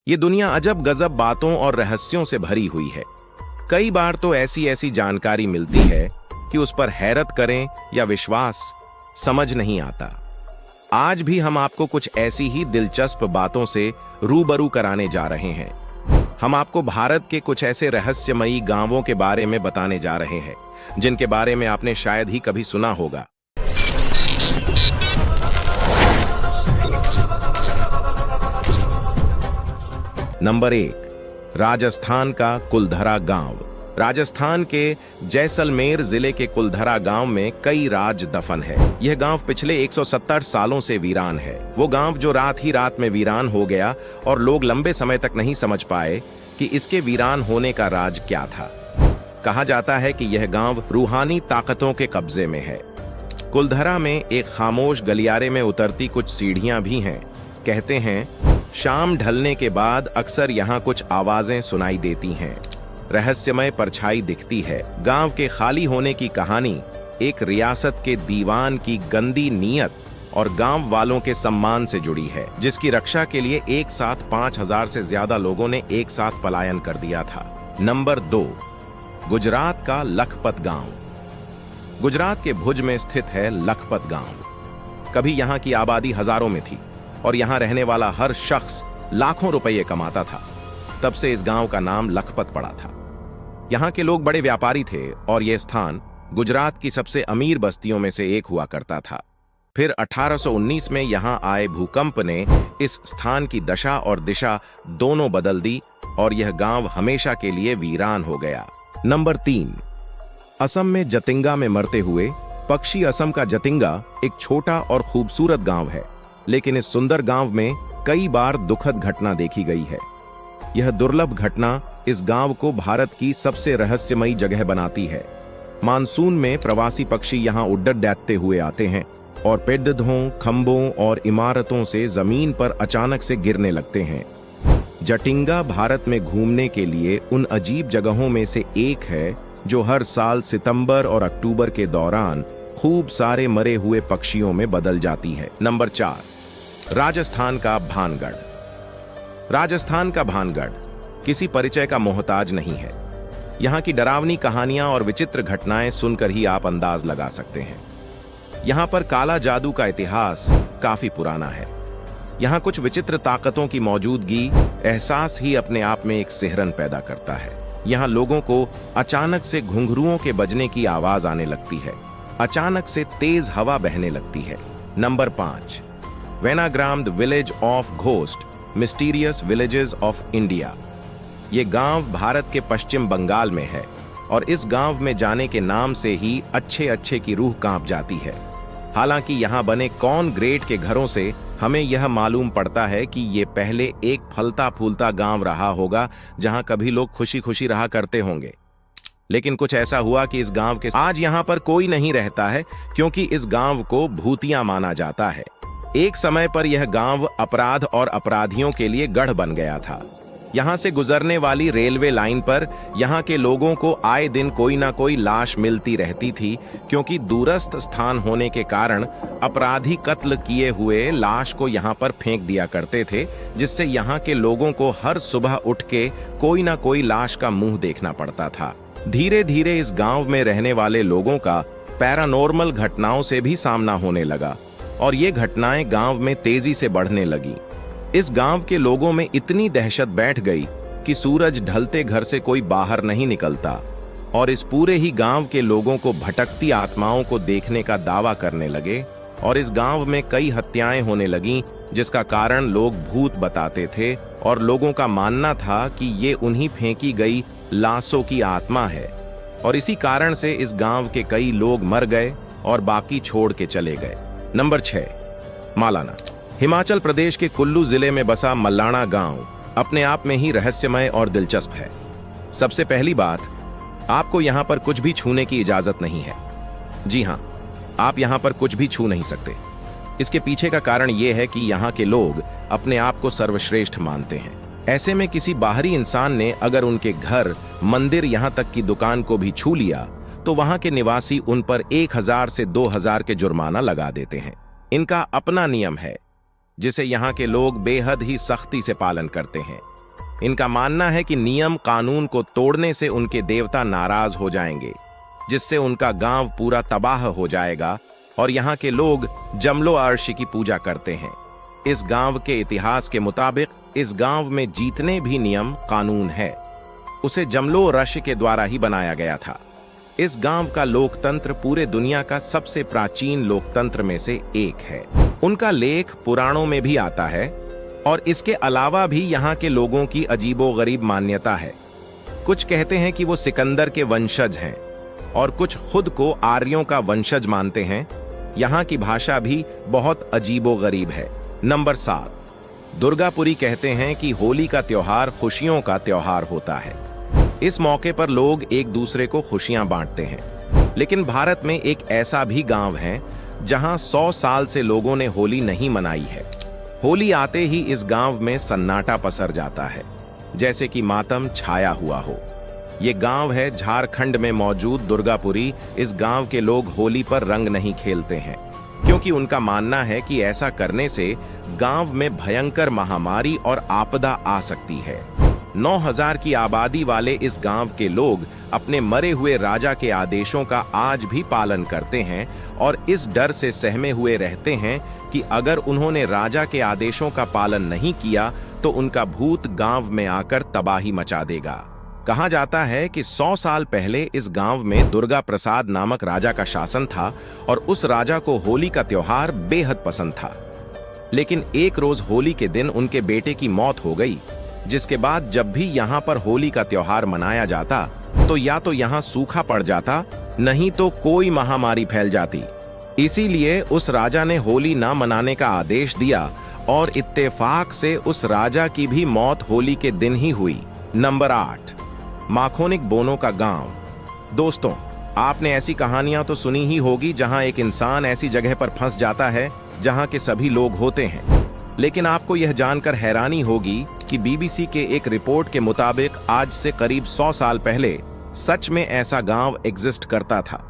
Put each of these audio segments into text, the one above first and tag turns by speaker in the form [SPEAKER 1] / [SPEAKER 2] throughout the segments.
[SPEAKER 1] ये दुनिया अजब गजब बातों और रहस्यों से भरी हुई है। कई बार तो ऐसी ऐसी जानकारी मिलती है कि उस पर हैरत करें या विश्वास समझ नहीं आता। आज भी हम आपको कुछ ऐसी ही दिलचस्प बातों से रूबरू कराने जा रहे हैं। हम आपको भारत के कुछ ऐसे रहस्यमयी गांवों के बारे में बताने जा रहे हैं जिनके बारे में आपने शायद ही कभी सुना होगा। नंबर 1, राजस्थान का कुलधरा गांव। राजस्थान के जैसलमेर जिले के कुलधरा गांव में कई राज दफन है। यह गांव पिछले 170 सालों से वीरान है। वो गांव जो रात ही रात में वीरान हो गया और लोग लंबे समय तक नहीं समझ पाए कि इसके वीरान होने का राज क्या था। कहा जाता है कि यह गांव रूहानी ताकतों के कब्जे में है। कुलधरा में एक खामोश गलियारे में उतरती कुछ सीढ़ियां भी हैं। कहते हैं शाम ढलने के बाद अक्सर यहाँ कुछ आवाजें सुनाई देती हैं, रहस्यमय परछाई दिखती है। गांव के खाली होने की कहानी एक रियासत के दीवान की गंदी नीयत और गांव वालों के सम्मान से जुड़ी है, जिसकी रक्षा के लिए एक साथ 5000 से ज्यादा लोगों ने एक साथ पलायन कर दिया था। नंबर 2, गुजरात का लखपत गांव। गुजरात के भुज में स्थित है लखपत गांव। कभी यहाँ की आबादी हजारों में थी और यहाँ रहने वाला हर शख्स लाखों रुपये कमाता था। तब से इस गांव का नाम लखपत पड़ा था। यहाँ के लोग बड़े व्यापारी थे और यह स्थान गुजरात की सबसे अमीर बस्तियों में से एक हुआ करता था। फिर 1819 में यहाँ आए भूकंप ने इस स्थान की दशा और दिशा दोनों बदल दी और यह गांव हमेशा के लिए वीरान हो गया। नंबर 3, असम में जतिंगा में मरते हुए पक्षी। असम का जतिंगा एक छोटा और खूबसूरत गांव है, लेकिन इस सुंदर गांव में कई बार दुखद घटना देखी गई है। यह दुर्लभ घटना इस गांव को भारत की सबसे रहस्यमयी जगह बनाती है। मानसून में प्रवासी पक्षी यहां उड्डत डैकते हुए आते हैं और पेड़ों, खंभों और इमारतों से जमीन पर अचानक से गिरने लगते हैं। जटिंगा भारत में घूमने के लिए उन अजीब जगहों में से एक है जो हर साल सितंबर और अक्टूबर के दौरान खूब सारे मरे हुए पक्षियों में बदल जाती है। नंबर 4, राजस्थान का भानगढ़। राजस्थान का भानगढ़ किसी परिचय का मोहताज नहीं है। यहाँ की डरावनी कहानियां और विचित्र घटनाएं सुनकर ही आप अंदाज लगा सकते हैं। यहाँ पर काला जादू का इतिहास काफी पुराना है। यहाँ कुछ विचित्र ताकतों की मौजूदगी एहसास ही अपने आप में एक सिहरन पैदा करता है। यहाँ लोगों को अचानक से घुंघरुओं के बजने की आवाज आने लगती है, अचानक से तेज हवा बहने लगती है। Number 5, Venagram village of ghost, mysterious villages of India. ये गांव भारत के पश्चिम बंगाल में है और इस गांव में जाने के नाम से ही अच्छे अच्छे की रूह कांप जाती है। हालांकि यहाँ बने कॉन्क्रीट के घरों से हमें यह मालूम पड़ता है कि ये पहले एक फलता फूलता गांव रहा होगा जहां कभी लोग खुशी खुशी रहा करते होंगे। लेकिन कुछ ऐसा हुआ कि इस गांव के आज यहाँ पर कोई नहीं रहता है, क्योंकि इस गांव को भूतिया माना जाता है। एक समय पर यह गांव अपराध और अपराधियों के लिए गढ़ बन गया था। यहाँ से गुजरने वाली रेलवे लाइन पर यहाँ के लोगों को आए दिन कोई ना कोई लाश मिलती रहती थी, क्योंकि दूरस्थ स्थान होने के कारण अपराधी कत्ल किए हुए लाश को यहाँ पर फेंक दिया करते थे, जिससे यहाँ के लोगों को हर सुबह उठ के कोई ना कोई लाश का मुंह देखना पड़ता था। धीरे धीरे इस गांव में रहने वाले लोगों का पैरानॉर्मल घटनाओं से भी सामना होने लगा और ये घटनाएं गांव में तेजी से बढ़ने लगी। इस गांव के लोगों में इतनी दहशत बैठ गई कि सूरज ढलते घर से कोई बाहर नहीं निकलता और इस पूरे ही गांव के लोगों को भटकती आत्माओं को देखने का दावा करने लगे और इस गांव में कई हत्याएं होने लगीं, जिसका कारण लोग भूत बताते थे और लोगों का मानना था कि ये उन्हीं फेंकी गई लाशों की आत्मा है और इसी कारण से इस गांव के कई लोग मर गए और बाकी छोड़ के चले गए। नंबर 6, मालाना। हिमाचल प्रदेश के कुल्लू जिले में बसा मल्लाना गांव अपने आप में ही रहस्यमय और दिलचस्प है। सबसे पहली बात, आपको यहां पर कुछ भी छूने की इजाजत नहीं है। जी हां, आप यहां पर कुछ भी छू नहीं सकते। इसके पीछे का कारण यह है कि यहाँ के लोग अपने आप को सर्वश्रेष्ठ मानते हैं। ऐसे में किसी बाहरी इंसान ने अगर उनके घर, मंदिर, यहाँ तक की दुकान को भी छू लिया तो वहां के निवासी उन पर 1000 से 2000 के जुर्माना लगा देते हैं। इनका अपना नियम है जिसे यहाँ के लोग बेहद ही सख्ती से पालन करते हैं। इनका मानना है कि नियम कानून को तोड़ने से उनके देवता नाराज हो जाएंगे, जिससे उनका गांव पूरा तबाह हो जाएगा और यहाँ के लोग जमलो अर्शी की पूजा करते हैं। इस गांव के इतिहास के मुताबिक इस गांव में जितने भी नियम कानून है उसे जमलो ऋषि के द्वारा ही बनाया गया था। इस गांव का लोकतंत्र पूरे दुनिया का सबसे प्राचीन लोकतंत्र में से एक है। उनका लेख पुराणों में भी आता है और इसके अलावा भी यहाँ के लोगों की अजीबोगरीब मान्यता है। कुछ कहते हैं कि वो सिकंदर के वंशज हैं और कुछ खुद को आर्यों का वंशज मानते हैं। यहाँ की भाषा भी बहुत अजीबोगरीब है। नंबर 7, दुर्गापुरी कहते हैं कि होली का त्योहार खुशियों का त्योहार होता है। इस मौके पर लोग एक दूसरे को खुशियां बांटते हैं। लेकिन भारत में एक ऐसा भी गांव है जहां 100 साल से लोगों ने होली नहीं मनाई है। होली आते ही इस गांव में सन्नाटा पसर जाता है, जैसे कि मातम छाया हुआ हो। ये गांव है झारखंड में मौजूद दुर्गापुरी। इस गांव के लोग होली पर रंग नहीं खेलते हैं, क्योंकि उनका मानना है कि ऐसा करने से गांव में भयंकर महामारी और आपदा आ सकती है। 9000 की आबादी वाले इस गांव के लोग अपने मरे हुए राजा के आदेशों का आज भी पालन करते हैं और इस डर से सहमे हुए रहते हैं कि अगर उन्होंने राजा के आदेशों का पालन नहीं किया तो उनका भूत गांव में आकर तबाही मचा देगा। कहा जाता है कि 100 साल पहले इस गांव में दुर्गा प्रसाद नामक राजा का शासन था और उस राजा को होली का त्योहार बेहद पसंद था। लेकिन एक रोज होली के दिन उनके बेटे की मौत हो गई, जिसके बाद जब भी यहाँ पर होली का त्योहार मनाया जाता तो या तो यहाँ सूखा पड़ जाता, नहीं तो कोई महामारी फैल जाती। इसीलिए उस राजा ने होली ना मनाने का आदेश दिया और इत्तेफाक से उस राजा की भी मौत होली के दिन ही हुई। नंबर 8, माखोनिक बोनो का गांव। दोस्तों, आपने ऐसी कहानियां तो सुनी ही होगी जहां एक इंसान ऐसी जगह पर फंस जाता है जहां के सभी लोग होते हैं। लेकिन आपको यह जानकर हैरानी होगी कि बीबीसी के एक रिपोर्ट के मुताबिक आज से करीब 100 साल पहले सच में ऐसा गांव एग्जिस्ट करता था।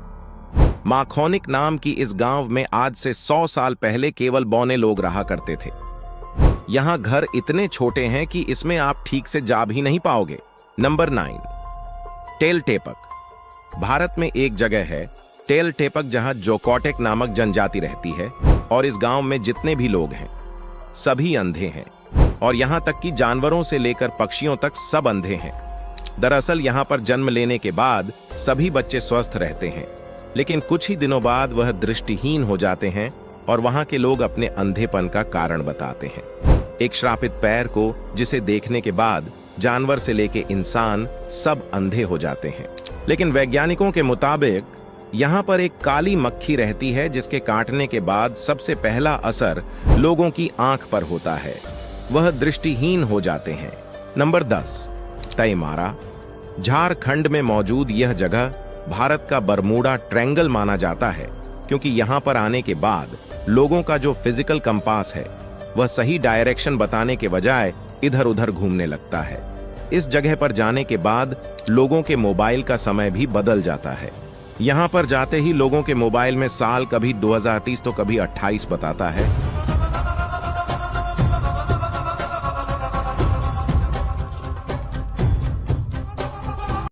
[SPEAKER 1] माखोनिक नाम की इस गांव में आज से 100 साल पहले केवल बौने लोग रहा करते थे। यहाँ घर इतने छोटे हैं कि इसमें आप ठीक से जा भी नहीं पाओगे। नंबर 9, टेलटेपक। भारत में एक जगह है टेलटेपक जहां जोकोटेक नामक जनजाति रहती है और इस गांव में जितने भी लोग हैं सभी अंधे हैं और यहां तक कि जानवरों से लेकर पक्षियों तक सब अंधे हैं। दरअसल यहां पर जन्म लेने के बाद सभी बच्चे स्वस्थ रहते हैं, लेकिन कुछ ही दिनों बाद वह दृष्टिहीन हो जाते हैं और वहां के लोग अपने अंधेपन का कारण बताते हैं। एक श्रापित पैर को जिसे देखने के बाद जानवर से लेके इंसान सब अंधे हो जाते हैं। लेकिन वैज्ञानिकों के मुताबिक यहाँ पर एक काली मक्खी रहती है जिसके काटने के बाद सबसे पहला असर लोगों की आंख पर होता है, वह दृष्टिहीन हो जाते हैं। नंबर 10, तैमारा। झारखंड में मौजूद यह जगह भारत का बरमूडा ट्रायंगल माना जाता है, क्योंकि यहाँ पर आने के बाद लोगों का जो फिजिकल कंपास है वह सही डायरेक्शन बताने के बजाय इधर उधर घूमने लगता है। इस जगह पर जाने के बाद लोगों के मोबाइल का समय भी बदल जाता है। यहाँ पर जाते ही लोगों के मोबाइल में साल कभी 2030 तो कभी 28 बताता है